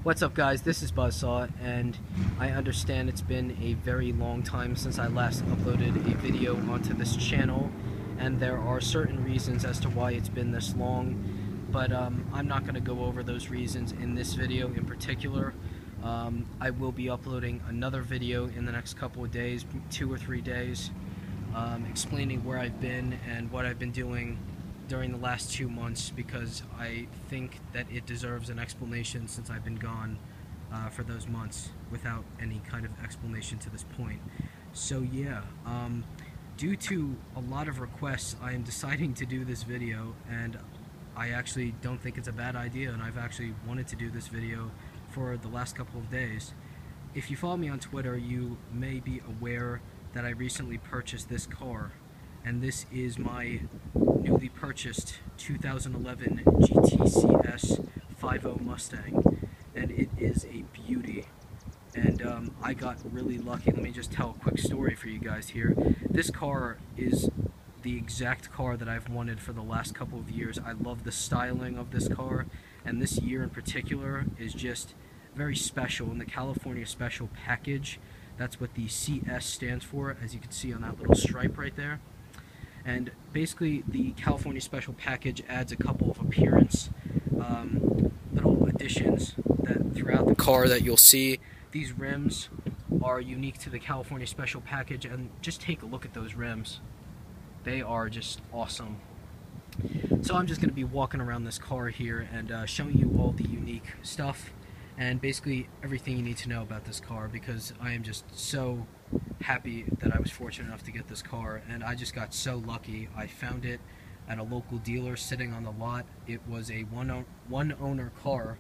What's up, guys? This is Buzzsaw, and I understand it's been a very long time since I last uploaded a video onto this channel, and there are certain reasons as to why it's been this long, but I'm not going to go over those reasons in this video in particular. I will be uploading another video in the next couple of days, 2 or 3 days, explaining where I've been and what I've been doing during the last 2 months, because I think that it deserves an explanation since I've been gone for those months without any kind of explanation to this point. So yeah, due to a lot of requests, I am deciding to do this video, and I actually don't think it's a bad idea, and I've actually wanted to do this video for the last couple of days. If you follow me on Twitter, you may be aware that I recently purchased this car, and this is my newly purchased 2011 GTCS 50 Mustang, and it is a beauty. And I got really lucky. Let me just tell a quick story for you guys here. This car is the exact car that I've wanted for the last couple of years. I love the styling of this car, and this year in particular is just very special. In the California Special Package, that's what the CS stands for, as you can see on that little stripe right there. And basically, the California Special Package adds a couple of appearance little additions that throughout the car that you'll see. These rims are unique to the California Special Package, and just take a look at those rims. They are just awesome. So I'm just going to be walking around this car here and showing you all the unique stuff and basically everything you need to know about this car, because I am just so happy that I was fortunate enough to get this car, and I just got so lucky. I found it at a local dealer sitting on the lot. It was a one owner car,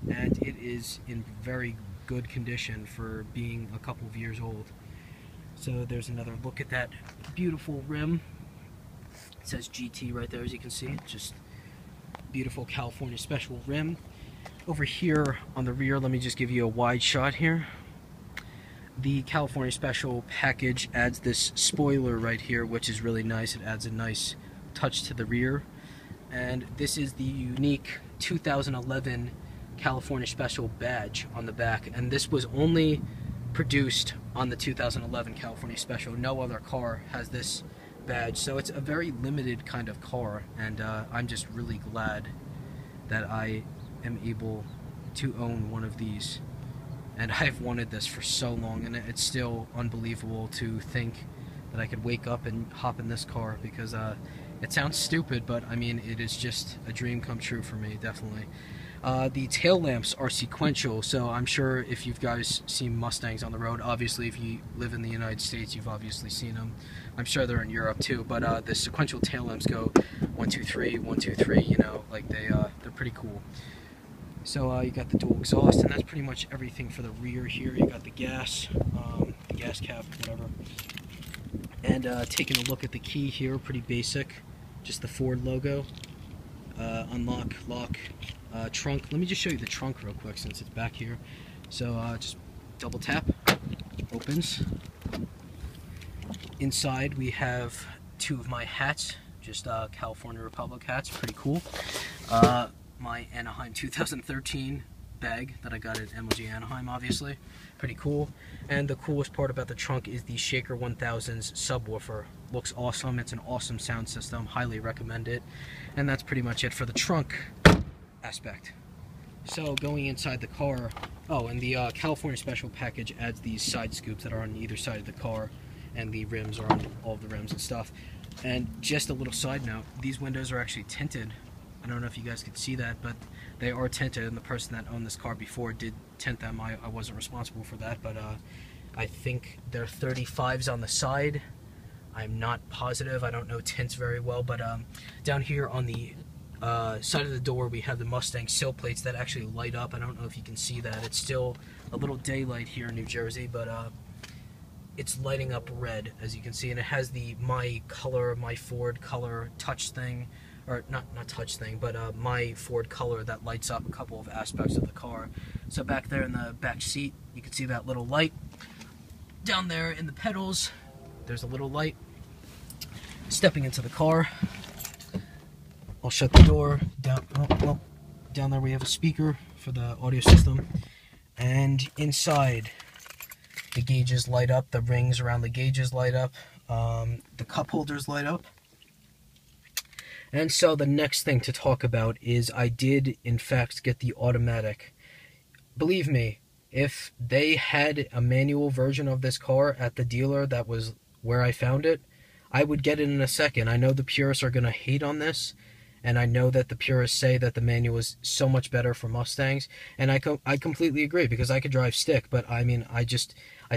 and it is in very good condition for being a couple of years old. So there's another look at that beautiful rim. It says GT right there, as you can see. Just beautiful California Special rim. Over here on the rear, let me just give you a wide shot here. The California Special Package adds this spoiler right here, which is really nice. It adds a nice touch to the rear. And this is the unique 2011 California Special badge on the back. And this was only produced on the 2011 California Special. No other car has this badge. So it's a very limited kind of car. And I'm just really glad that I am able to own one of these. And I've wanted this for so long, and it's still unbelievable to think that I could wake up and hop in this car, because it sounds stupid, but I mean, it is just a dream come true for me, definitely. The tail lamps are sequential, so I'm sure if you guys seen Mustangs on the road, obviously if you live in the United States, you've obviously seen them. I'm sure they're in Europe too, but the sequential tail lamps go 1, 2, 3, 1, 2, 3, you know, like they're pretty cool. So you got the dual exhaust, and that's pretty much everything for the rear here. You got the gas cap, whatever. And taking a look at the key here, pretty basic. Just the Ford logo. Unlock, lock, trunk. Let me just show you the trunk real quick since it's back here. So just double tap, opens. Inside we have 2 of my hats, just California Republic hats, pretty cool. My Anaheim 2013 bag that I got at MLG Anaheim, obviously. Pretty cool. And the coolest part about the trunk is the Shaker 1000's subwoofer. Looks awesome. It's an awesome sound system. Highly recommend it. And that's pretty much it for the trunk aspect. So going inside the car, oh, and the California Special Package adds these side scoops that are on either side of the car, and the rims are on all of the rims and stuff. And just a little side note, these windows are actually tinted. I don't know if you guys could see that, but they are tinted, and the person that owned this car before did tint them. I wasn't responsible for that, but I think they're 35s on the side. I'm not positive. I don't know tints very well, but down here on the side of the door, we have the Mustang sill plates that actually light up. I don't know if you can see that. It's still a little daylight here in New Jersey, but it's lighting up red, as you can see, and it has the my Ford color touch thing. Or not touch thing, but my Ford color that lights up a couple of aspects of the car. So back there in the back seat, you can see that little light. Down there in the pedals, there's a little light. Stepping into the car, I'll shut the door down. down there we have a speaker for the audio system, and inside the gauges light up, the rings around the gauges light up, the cup holders light up. And so the next thing to talk about is I did in fact get the automatic. Believe me, if they had a manual version of this car at the dealer that was where I found it, I would get it in a second. I know the purists are going to hate on this, and I know that the purists say that the manual is so much better for Mustangs, and I completely agree, because I could drive stick, but I mean, I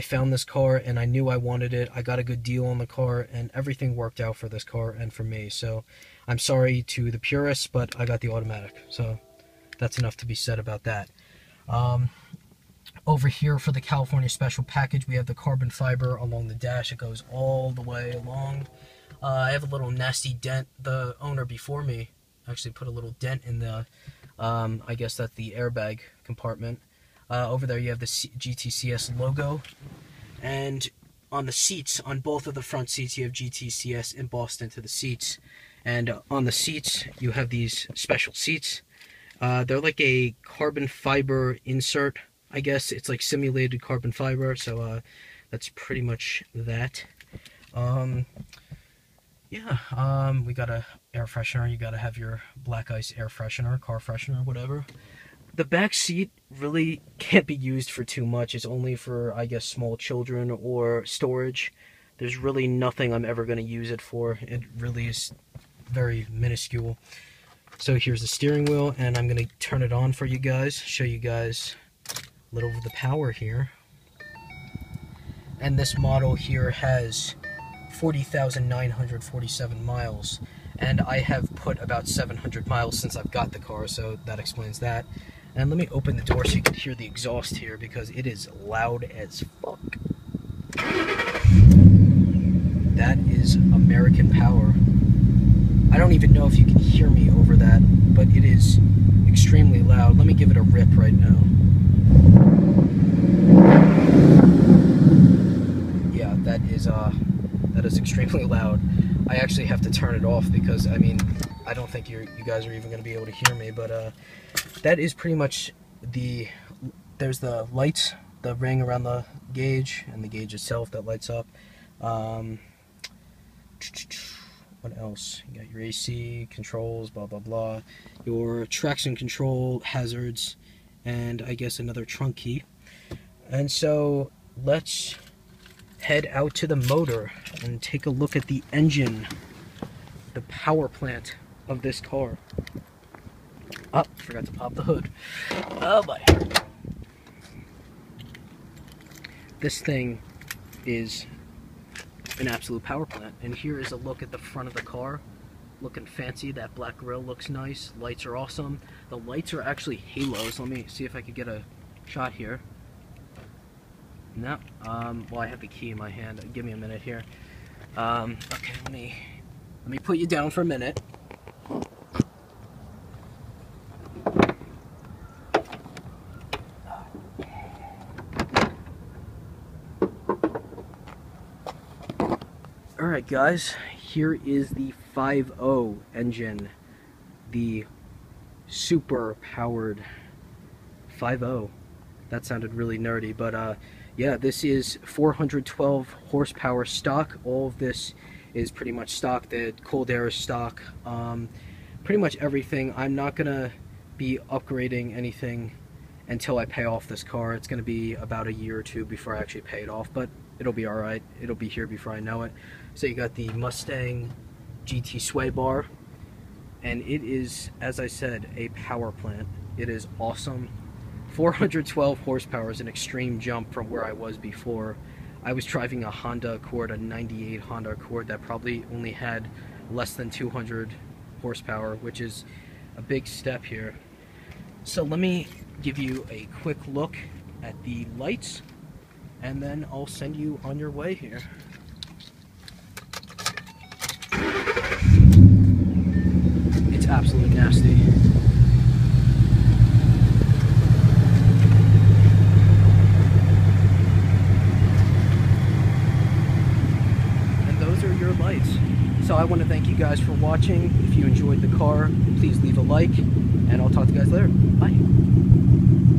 found this car and I knew I wanted it. I got a good deal on the car, and everything worked out for this car and for me. So I'm sorry to the purists, but I got the automatic. So that's enough to be said about that. Over here for the California Special Package, we have the carbon fiber along the dash. It goes all the way along. I have a little nasty dent. The owner before me actually put a little dent in the, I guess that's the airbag compartment. Over there you have the GTCS logo. And on the seats, on both of the front seats, you have GTCS embossed into the seats. And on the seats, you have these special seats. They're like a carbon fiber insert, I guess. It's like simulated carbon fiber, so that's pretty much that. We got a air freshener. You gotta have your black ice air freshener, car freshener, whatever. The back seat really can't be used for too much. It's only for, I guess, small children or storage. There's really nothing I'm ever going to use it for. It really is very minuscule. So here's the steering wheel, and I'm going to turn it on for you guys, show you guys a little of the power here. And this model here has 40,947 miles, and I have put about 700 miles since I've got the car, so that explains that. And let me open the door so you can hear the exhaust here, because it is loud as fuck. That is American power. I don't even know if you can hear me over that, but it is extremely loud. Let me give it a rip right now. Yeah, that is extremely loud. I actually have to turn it off because, I mean, I don't think you guys are even going to be able to hear me, but that is pretty much there's the lights, the ring around the gauge, and the gauge itself that lights up. What else? You got your AC, controls, blah, blah, blah. Your traction control, hazards, and I guess another trunk key. And so let's head out to the motor and take a look at the engine, the power plant of this car. Oh, forgot to pop the hood. Oh boy. This thing is an absolute power plant. And here is a look at the front of the car. Looking fancy. That black grille looks nice. Lights are awesome. The lights are actually halos. Let me see if I could get a shot here. No. Well, I have the key in my hand. Give me a minute here. Okay, let me put you down for a minute. Alright guys, here is the 5.0 engine, the super powered 5.0. That sounded really nerdy, but yeah, this is 412 horsepower stock. All of this is pretty much stock. The cold air is stock. Pretty much everything. I'm not gonna be upgrading anything until I pay off this car. It's gonna be about a year or two before I actually pay it off, but it'll be alright. It'll be here before I know it. So you got the Mustang GT sway bar, and it is, as I said, a power plant. It is awesome. 412 horsepower is an extreme jump from where I was before. I was driving a Honda Accord, a 98 Honda Accord that probably only had less than 200 horsepower, which is a big step here. So let me give you a quick look at the lights, and then I'll send you on your way here. It's absolutely nasty. And those are your lights. So I want to thank you guys for watching. If you enjoyed the car, please leave a like. and I'll talk to you guys later. Bye.